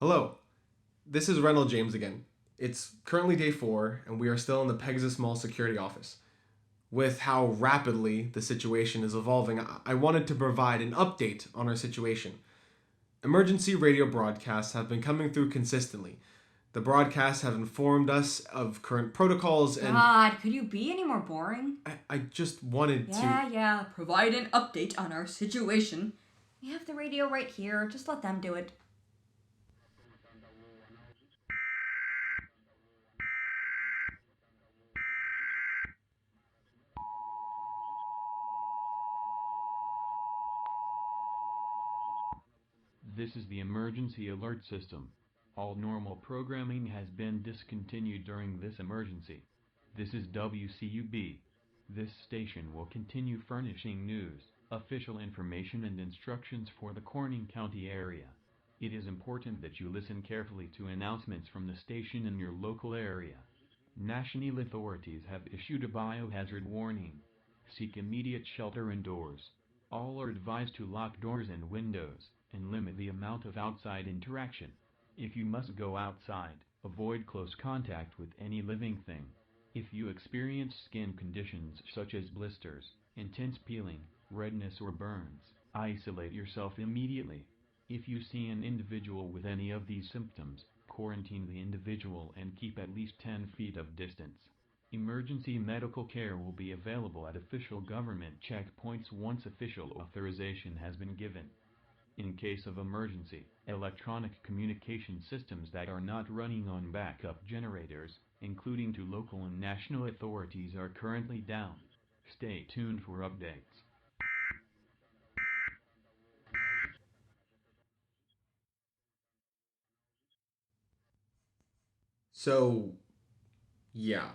Hello, this is Reynold James again. It's currently day 4, and we are still in the Pegasus Mall security office. With how rapidly the situation is evolving, I wanted to provide an update on our situation. Emergency radio broadcasts have been coming through consistently. The broadcasts have informed us of current protocols, and God, could you be any more boring? I just wanted to. Yeah, provide an update on our situation. We have the radio right here, just let them do it. This is the emergency alert system. All normal programming has been discontinued during this emergency. This is WCUB. This station will continue furnishing news, official information and instructions for the Corning County area. It is important that you listen carefully to announcements from the station in your local area. National authorities have issued a biohazard warning. Seek immediate shelter indoors. All are advised to lock doors and windows, and limit the amount of outside interaction. If you must go outside, avoid close contact with any living thing. If you experience skin conditions such as blisters, intense peeling, redness or burns, isolate yourself immediately. If you see an individual with any of these symptoms, quarantine the individual and keep at least 10 feet of distance. Emergency medical care will be available at official government checkpoints once official authorization has been given. In case of emergency, electronic communication systems that are not running on backup generators, including to local and national authorities, are currently down. Stay tuned for updates. So, yeah.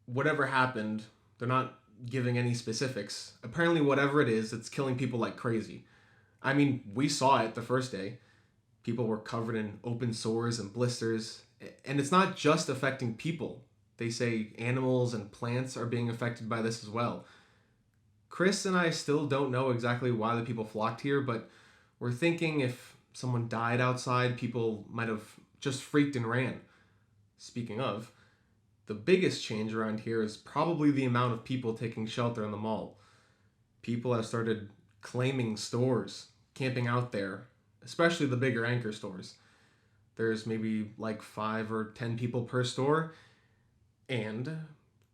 Whatever happened, they're not giving any specifics. Apparently, whatever it is, it's killing people like crazy. I mean, we saw it the first day. People were covered in open sores and blisters. And it's not just affecting people. They say animals and plants are being affected by this as well. Chris and I still don't know exactly why the people flocked here, but we're thinking if someone died outside, people might have just freaked and ran. Speaking of, the biggest change around here is probably the amount of people taking shelter in the mall. People have started claiming stores, camping out there, especially the bigger anchor stores. There's maybe like 5 or 10 people per store, and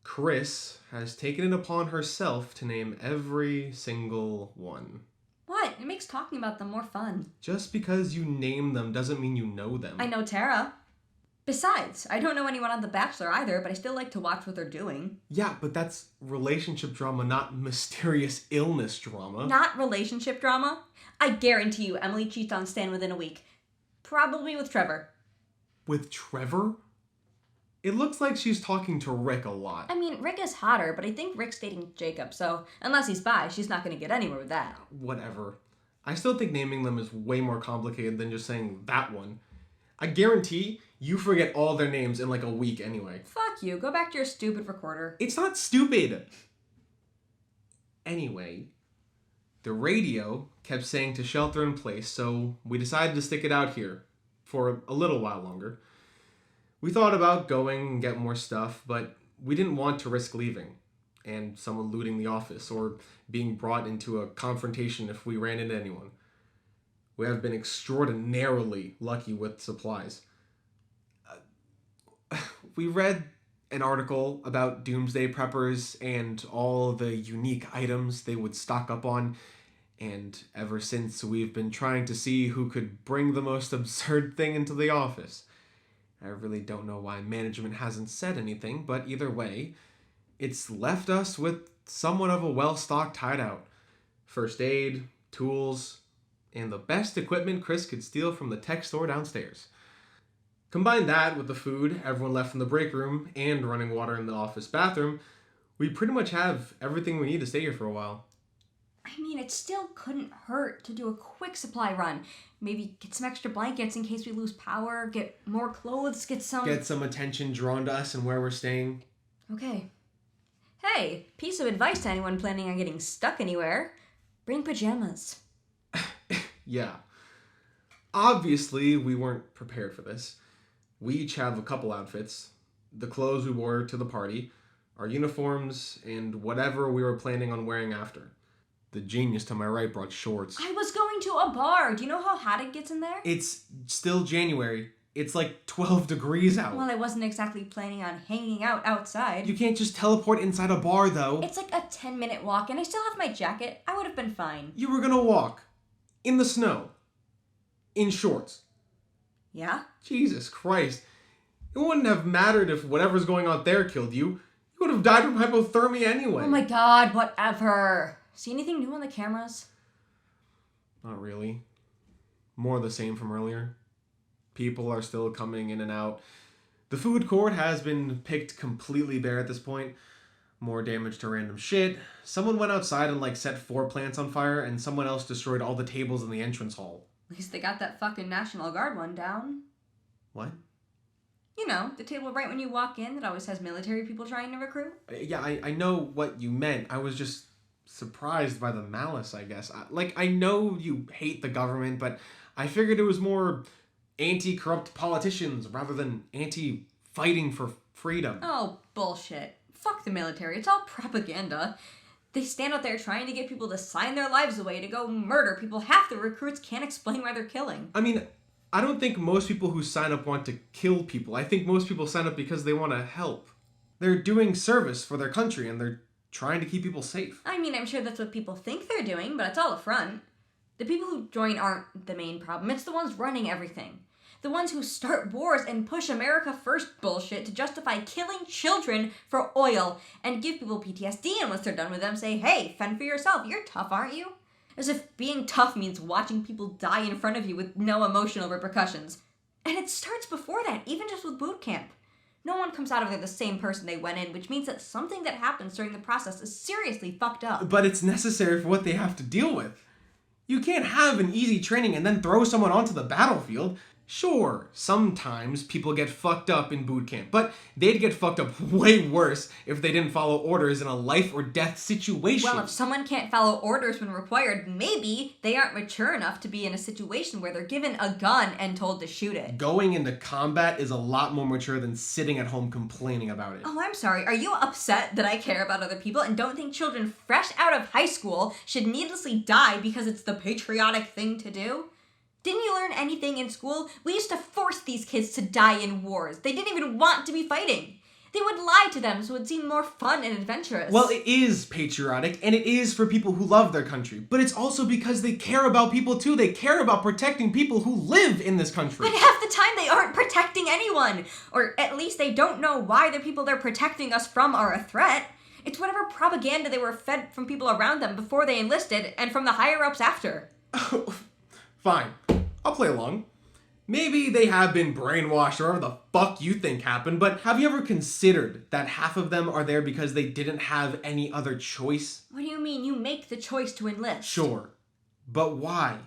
Chris has taken it upon herself to name every single one. What? It makes talking about them more fun. Just because you name them doesn't mean you know them. I know Tara. Besides, I don't know anyone on The Bachelor either, but I still like to watch what they're doing. Yeah, but that's relationship drama, not mysterious illness drama. Not relationship drama? I guarantee you Emily cheats on Stan within a week. Probably with Trevor. With Trevor? It looks like she's talking to Rick a lot. I mean, Rick is hotter, but I think Rick's dating Jacob, so unless he's bi, she's not going to get anywhere with that. Whatever. I still think naming them is way more complicated than just saying that one. I guarantee you forget all their names in like a week anyway. Fuck you. Go back to your stupid recorder. It's not stupid. Anyway, the radio kept saying to shelter in place, so we decided to stick it out here for a little while longer. We thought about going and get more stuff, but we didn't want to risk leaving and someone looting the office or being brought into a confrontation if we ran into anyone. We have been extraordinarily lucky with supplies. We read an article about doomsday preppers and all the unique items they would stock up on, and ever since we've been trying to see who could bring the most absurd thing into the office. I really don't know why management hasn't said anything, but either way, it's left us with somewhat of a well-stocked hideout. First aid, tools, and the best equipment Chris could steal from the tech store downstairs. Combine that with the food everyone left in the break room and running water in the office bathroom, we pretty much have everything we need to stay here for a while. I mean, it still couldn't hurt to do a quick supply run. Maybe get some extra blankets in case we lose power, get more clothes, get some attention drawn to us and where we're staying. Okay. Hey, piece of advice to anyone planning on getting stuck anywhere. Bring pajamas. Yeah. Obviously, we weren't prepared for this. We each have a couple outfits, the clothes we wore to the party, our uniforms, and whatever we were planning on wearing after. The genius to my right brought shorts. I was going to a bar. Do you know how hot it gets in there? It's still January. It's like 12 degrees out. Well, I wasn't exactly planning on hanging out outside. You can't just teleport inside a bar, though. It's like a 10-minute walk, and I still have my jacket. I would have been fine. You were gonna walk. In the snow. In shorts. Yeah? Jesus Christ. It wouldn't have mattered if whatever's going on there killed you. You would have died from hypothermia anyway. Oh my god, whatever. See anything new on the cameras? Not really. More of the same from earlier. People are still coming in and out. The food court has been picked completely bare at this point. More damage to random shit. Someone went outside and set 4 plants on fire, and someone else destroyed all the tables in the entrance hall. At least they got that fucking National Guard one down. What? You know, the table right when you walk in that always has military people trying to recruit. Yeah, I know what you meant. I was just surprised by the malice, I guess. I know you hate the government, but I figured it was more anti-corrupt politicians rather than anti-fighting for freedom. Oh, bullshit. Fuck the military. It's all propaganda. They stand out there trying to get people to sign their lives away to go murder people. Half the recruits can't explain why they're killing. I mean, I don't think most people who sign up want to kill people. I think most people sign up because they want to help. They're doing service for their country and they're trying to keep people safe. I mean, I'm sure that's what people think they're doing, but it's all a front. The people who join aren't the main problem. It's the ones running everything. The ones who start wars and push America first bullshit to justify killing children for oil and give people PTSD, and once they're done with them say, hey, fend for yourself, you're tough, aren't you? As if being tough means watching people die in front of you with no emotional repercussions. And it starts before that, even just with boot camp. No one comes out of there the same person they went in, which means that something that happens during the process is seriously fucked up. But it's necessary for what they have to deal with. You can't have an easy training and then throw someone onto the battlefield. Sure, sometimes people get fucked up in boot camp, but they'd get fucked up way worse if they didn't follow orders in a life or death situation. Well, if someone can't follow orders when required, maybe they aren't mature enough to be in a situation where they're given a gun and told to shoot it. Going into combat is a lot more mature than sitting at home complaining about it. Oh, I'm sorry. Are you upset that I care about other people and don't think children fresh out of high school should needlessly die because it's the patriotic thing to do? Didn't you learn anything in school? We used to force these kids to die in wars. They didn't even want to be fighting. They would lie to them so it would seem more fun and adventurous. Well, it is patriotic, and it is for people who love their country. But it's also because they care about people too. They care about protecting people who live in this country. But half the time they aren't protecting anyone. Or at least they don't know why the people they're protecting us from are a threat. It's whatever propaganda they were fed from people around them before they enlisted and from the higher-ups after. Fine. I'll play along. Maybe they have been brainwashed or whatever the fuck you think happened, but have you ever considered that half of them are there because they didn't have any other choice? What do you mean you make the choice to enlist? Sure. But why?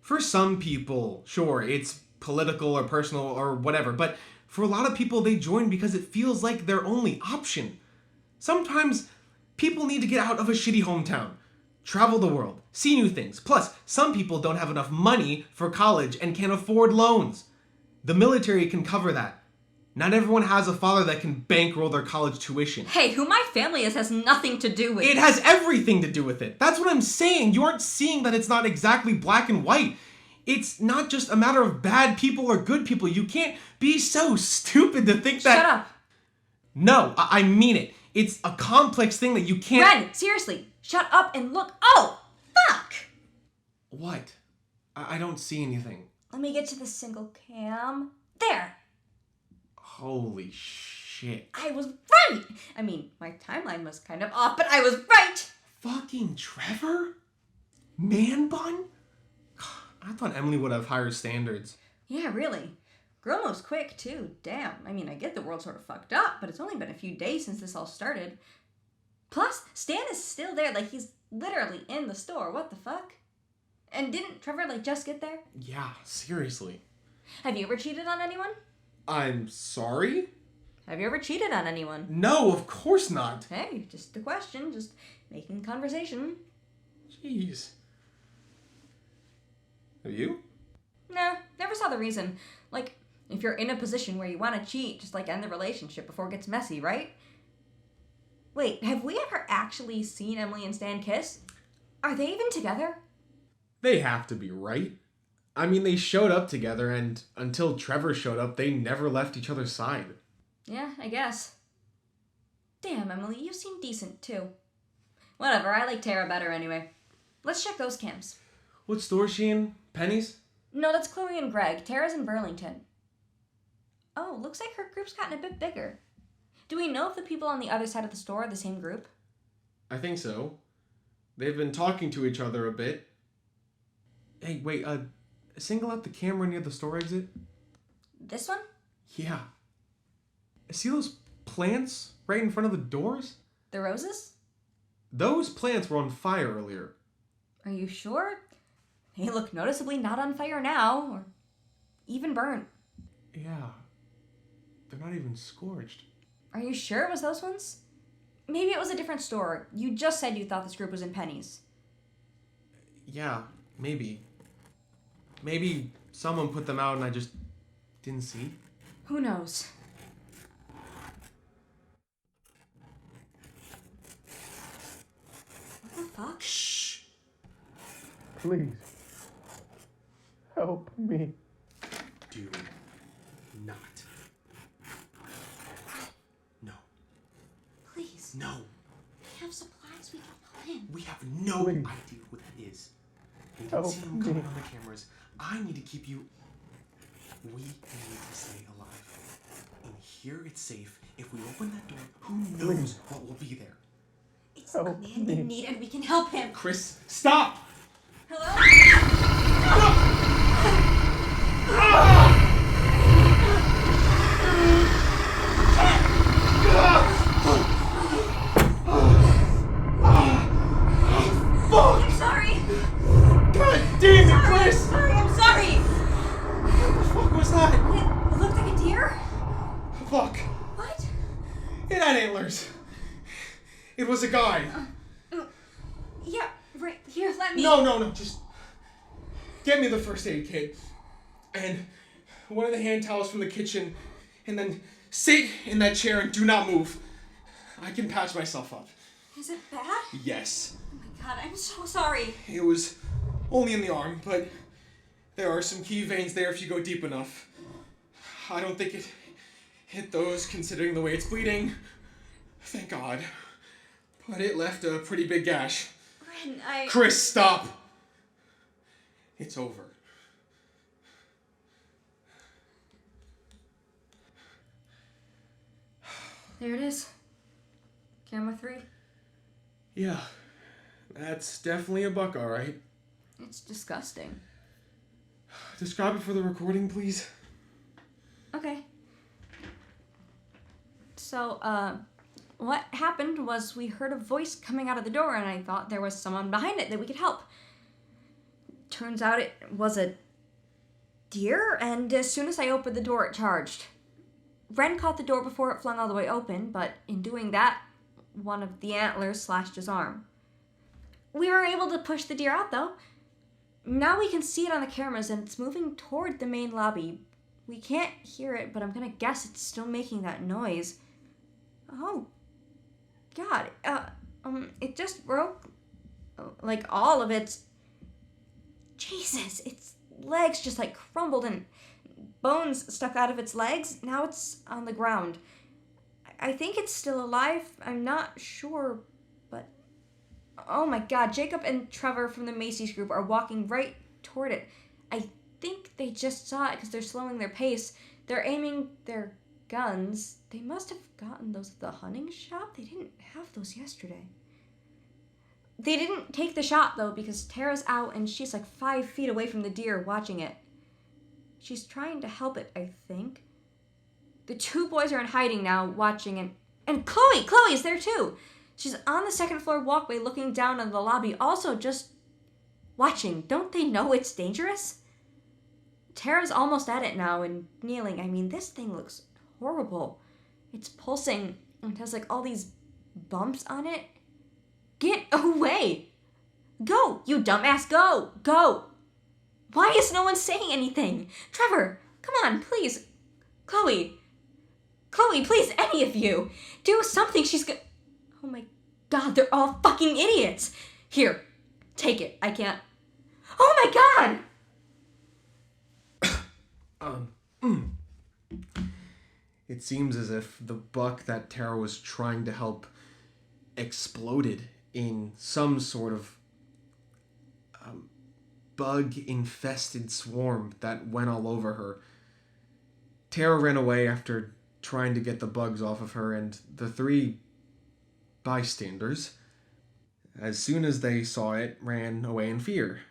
For some people, sure, it's political or personal or whatever, but for a lot of people, they join because it feels like their only option. Sometimes people need to get out of a shitty hometown. Travel the world, see new things. Plus, some people don't have enough money for college and can't afford loans. The military can cover that. Not everyone has a father that can bankroll their college tuition. Hey, who my family is has nothing to do with it. It has everything to do with it. That's what I'm saying. You aren't seeing that it's not exactly black and white. It's not just a matter of bad people or good people. You can't be so stupid to think that... Shut up. No, I mean it. It's a complex thing that you can't... Ren, seriously, shut up and look. Oh, fuck! What? I don't see anything. Let me get to the single cam. There. Holy shit. I was right! I mean, my timeline was kind of off, but I was right! Fucking Trevor? Man bun? I thought Emily would have higher standards. Yeah, really. Girl moves quick, too. Damn. I mean, I get the world sort of fucked up, but it's only been a few days since this all started. Plus, Stan is still there, like he's literally in the store. What the fuck? And didn't Trevor, just get there? Yeah, seriously. Have you ever cheated on anyone? I'm sorry? Have you ever cheated on anyone? No, of course not. Hey, just a question, just making conversation. Jeez. Have you? Nah, never saw the reason. Like, if you're in a position where you want to cheat, just end the relationship before it gets messy, right? Wait, have we ever actually seen Emily and Stan kiss? Are they even together? They have to be, right? I mean, they showed up together, and until Trevor showed up, they never left each other's side. Yeah, I guess. Damn, Emily, you seem decent, too. Whatever, I like Tara better anyway. Let's check those cams. What store is she in? Penny's? No, that's Chloe and Greg. Tara's in Burlington. Oh, looks like her group's gotten a bit bigger. Do we know if the people on the other side of the store are the same group? I think so. They've been talking to each other a bit. Hey, wait, single out the camera near the store exit? This one? Yeah. See those plants right in front of the doors? The roses? Those plants were on fire earlier. Are you sure? They look noticeably not on fire now, or even burnt. Yeah. They're not even scorched. Are you sure it was those ones? Maybe it was a different store. You just said you thought this group was in Penny's. Yeah, maybe. Maybe someone put them out and I just didn't see. Who knows? What the fuck? Shh. Please. Help me. Do not. No. Please. No. We have supplies we can put in. We have no Please. idea what that is. We can Help see them coming me. on the cameras. I need to keep you... We need to stay alive. And here it's safe. If we open that door, who knows what will be there? It's Help a man me. in need and we can help him. Chris, stop! Hello? I'm sorry. God damn it, Chris! Sorry, I'm sorry. What the fuck was that? It looked like a deer? Fuck. What? It had antlers. It was a guy. Yeah, right here, let me. No, just get me the first aid kit and one of the hand towels from the kitchen, and then sit in that chair and do not move. I can patch myself up. Is it bad? Yes, Oh my god, I'm so sorry. it was only in the arm, but there are some key veins there if you go deep enough. I don't think it hit those considering the way it's bleeding. Thank God. But it left a pretty big gash. Ren, Chris, stop! It's over. There it is. Camera 3. Yeah, that's definitely a buck, alright. It's disgusting. Describe it for the recording, please. Okay. So, what happened was we heard a voice coming out of the door and I thought there was someone behind it that we could help. Turns out it was a deer, and as soon as I opened the door, it charged. Ren caught the door before it flung all the way open, but in doing that, one of the antlers slashed his arm. We were able to push the deer out, though. Now we can see it on the cameras, and it's moving toward the main lobby. We can't hear it, but I'm gonna guess it's still making that noise. Oh, God. It just broke, like, all of its... Jesus, its legs just, crumbled and bones stuck out of its legs. Now it's on the ground. I think it's still alive. I'm not sure, but... Oh my God, Jacob and Trevor from the Macy's group are walking right toward it. I think they just saw it because they're slowing their pace. They're aiming their guns. They must have gotten those at the hunting shop. They didn't have those yesterday. They didn't take the shot, though, because Tara's out and she's 5 feet away from the deer watching it. She's trying to help it, I think. The 2 boys are in hiding now, watching, and Chloe's there too. She's on the 2nd floor walkway looking down on the lobby, also just watching. Don't they know it's dangerous? Tara's almost at it now and kneeling. I mean, this thing looks horrible. It's pulsing and has all these bumps on it. Get away! Go, you dumbass, go! Go! Why is no one saying anything? Trevor, come on, please. Chloe, please, any of you. Do something, Oh my god, they're all fucking idiots. Here, take it. I can't. Oh my god! It seems as if the buck that Tara was trying to help exploded in some sort of bug-infested swarm that went all over her. Tara ran away after trying to get the bugs off of her, and the three bystanders, as soon as they saw it, ran away in fear.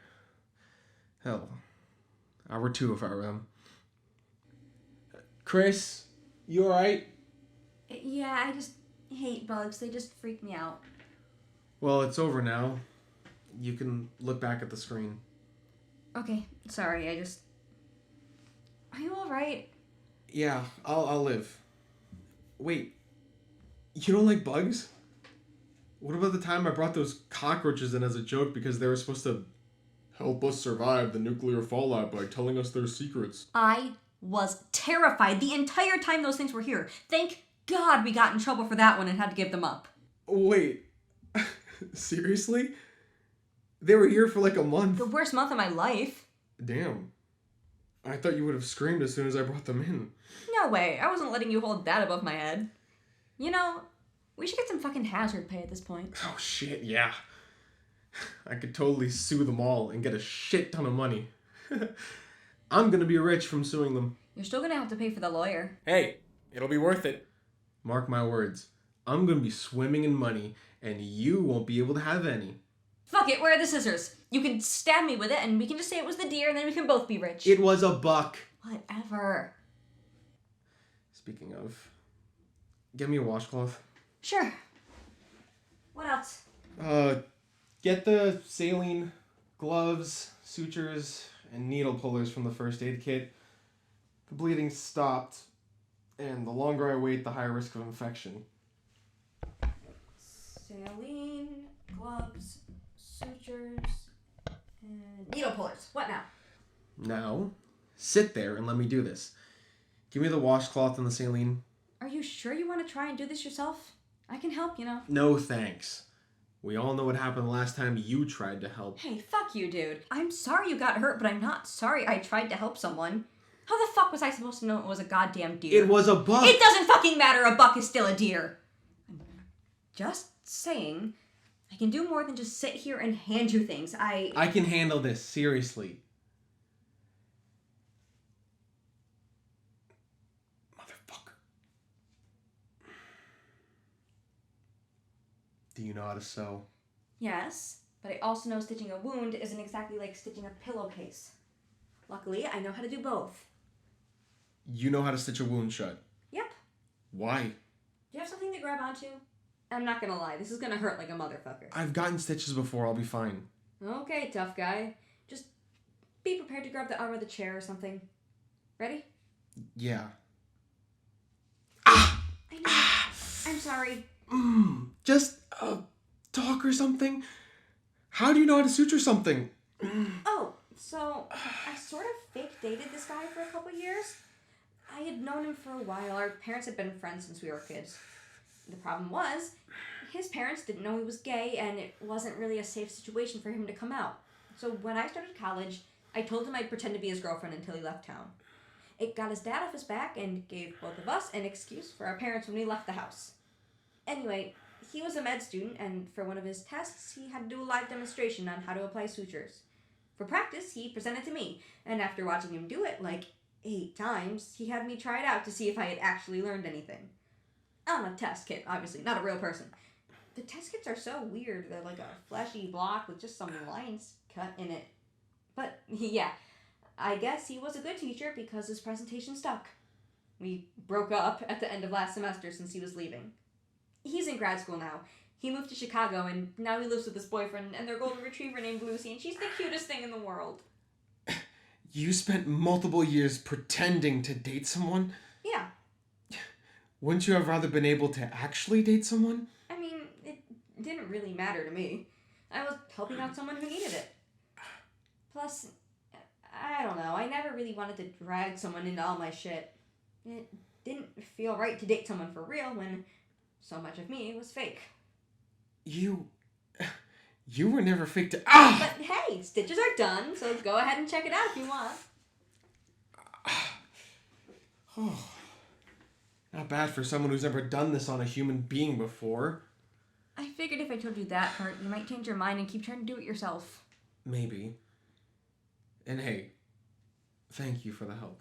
Hell, I were two if I were them. Chris, you alright? Yeah, I just hate bugs. They just freak me out. Well, it's over now. You can look back at the screen. Okay, sorry, Are you alright? Yeah, I'll live. Wait, you don't like bugs? What about the time I brought those cockroaches in as a joke because they were supposed to help us survive the nuclear fallout by telling us their secrets? I was terrified the entire time those things were here. Thank God we got in trouble for that one and had to give them up. Wait, seriously? They were here for like a month. The worst month of my life. Damn. I thought you would have screamed as soon as I brought them in. No way, I wasn't letting you hold that above my head. You know, we should get some fucking hazard pay at this point. Oh shit, yeah. I could totally sue them all and get a shit ton of money. I'm gonna be rich from suing them. You're still gonna have to pay for the lawyer. Hey, it'll be worth it. Mark my words. I'm gonna be swimming in money, and you won't be able to have any. Fuck it, where are the scissors? You can stab me with it, and we can just say it was the deer, and then we can both be rich. It was a buck. Whatever. Speaking of, get me a washcloth. Sure. What else? Get the saline, gloves, sutures, and needle pullers from the first aid kit. The bleeding stopped, and the longer I wait, the higher risk of infection. Saline, gloves, sutures, and needle pullers. What now? Now, sit there and let me do this. Give me the washcloth and the saline. Are you sure you want to try and do this yourself? I can help, you know. No thanks. We all know what happened the last time you tried to help. Hey, fuck you, dude. I'm sorry you got hurt, but I'm not sorry I tried to help someone. How the fuck was I supposed to know it was a goddamn deer? It was a buck! It doesn't fucking matter, a buck is still a deer. I'm just saying, I can do more than just sit here and hand you things. I can handle this, seriously. Motherfucker. Do you know how to sew? Yes, but I also know stitching a wound isn't exactly like stitching a pillowcase. Luckily, I know how to do both. You know how to stitch a wound shut? Yep. Why? Do you have something to grab onto? I'm not gonna lie, this is gonna hurt like a motherfucker. I've gotten stitches before, I'll be fine. Okay, tough guy. Just be prepared to grab the arm of the chair or something. Ready? Yeah. I know. I'm sorry. Just talk or something? How do you know how to suture something? Oh, so I sort of fake dated this guy for a couple years. I had known him for a while. Our parents had been friends since we were kids. The problem was, his parents didn't know he was gay, and it wasn't really a safe situation for him to come out. So when I started college, I told him I'd pretend to be his girlfriend until he left town. It got his dad off his back and gave both of us an excuse for our parents when we left the house. Anyway, he was a med student, and for one of his tests, he had to do a live demonstration on how to apply sutures. For practice, he presented to me, and after watching him do it like 8 times, he had me try it out to see if I had actually learned anything. On a test kit, obviously, not a real person. The test kits are so weird. They're like a fleshy block with just some lines cut in it. But, yeah, I guess he was a good teacher because his presentation stuck. We broke up at the end of last semester since he was leaving. He's in grad school now. He moved to Chicago, and now he lives with his boyfriend and their golden retriever named Lucy, and she's the cutest thing in the world. You spent multiple years pretending to date someone? Yeah. Wouldn't you have rather been able to actually date someone? I mean, it didn't really matter to me. I was helping out someone who needed it. Plus, I don't know. I never really wanted to drag someone into all my shit. It didn't feel right to date someone for real when so much of me was fake. You were never fake to... Ah! But hey, stitches are done, so go ahead and check it out if you want. Oh, not bad for someone who's never done this on a human being before. I figured if I told you that part, you might change your mind and keep trying to do it yourself. Maybe. And hey, thank you for the help.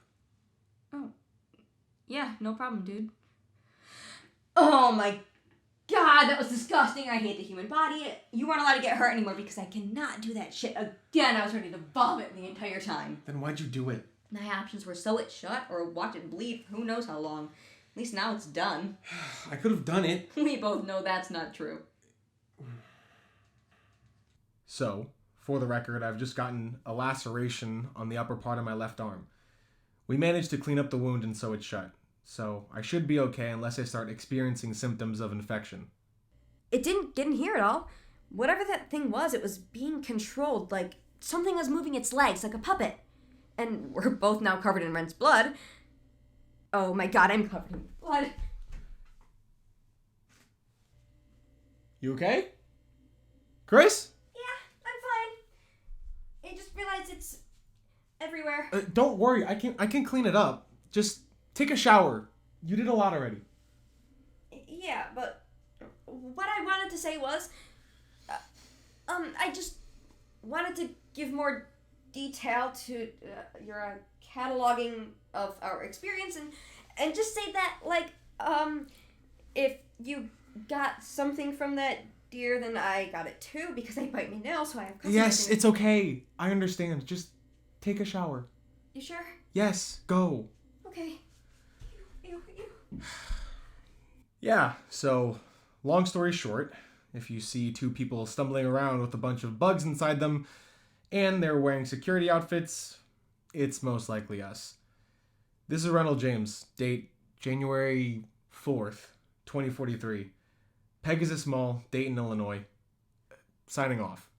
Oh. Yeah, no problem, dude. Oh my god, that was disgusting. I hate the human body. You weren't allowed to get hurt anymore because I cannot do that shit again. I was ready to vomit the entire time. Then why'd you do it? My options were sew it shut or watch it bleed for who knows how long. At least now it's done. I could have done it. We both know that's not true. So, for the record, I've just gotten a laceration on the upper part of my left arm. We managed to clean up the wound and sew it shut, so I should be okay unless I start experiencing symptoms of infection. It didn't get in here at all. Whatever that thing was, it was being controlled, like something was moving its legs like a puppet. And we're both now covered in Ren's blood. Oh my god, I'm covered in blood. You okay? Chris? Yeah, I'm fine. I just realized it's everywhere. Don't worry, I can clean it up. Just take a shower. You did a lot already. Yeah, but what I wanted to say was, I just wanted to give more detail to your cataloging of our experience and just say that, like, if you got something from that deer, then I got it too because they bite me now, so I have customers. Yes, it's okay. I understand. Just take a shower. You sure? Yes, go. Okay. Ew. Yeah, so, long story short, if you see two people stumbling around with a bunch of bugs inside them, and they're wearing security outfits, it's most likely us. This is Ronald James, date January 4th, 2043. Pegasus Mall, Dayton, Illinois. Signing off.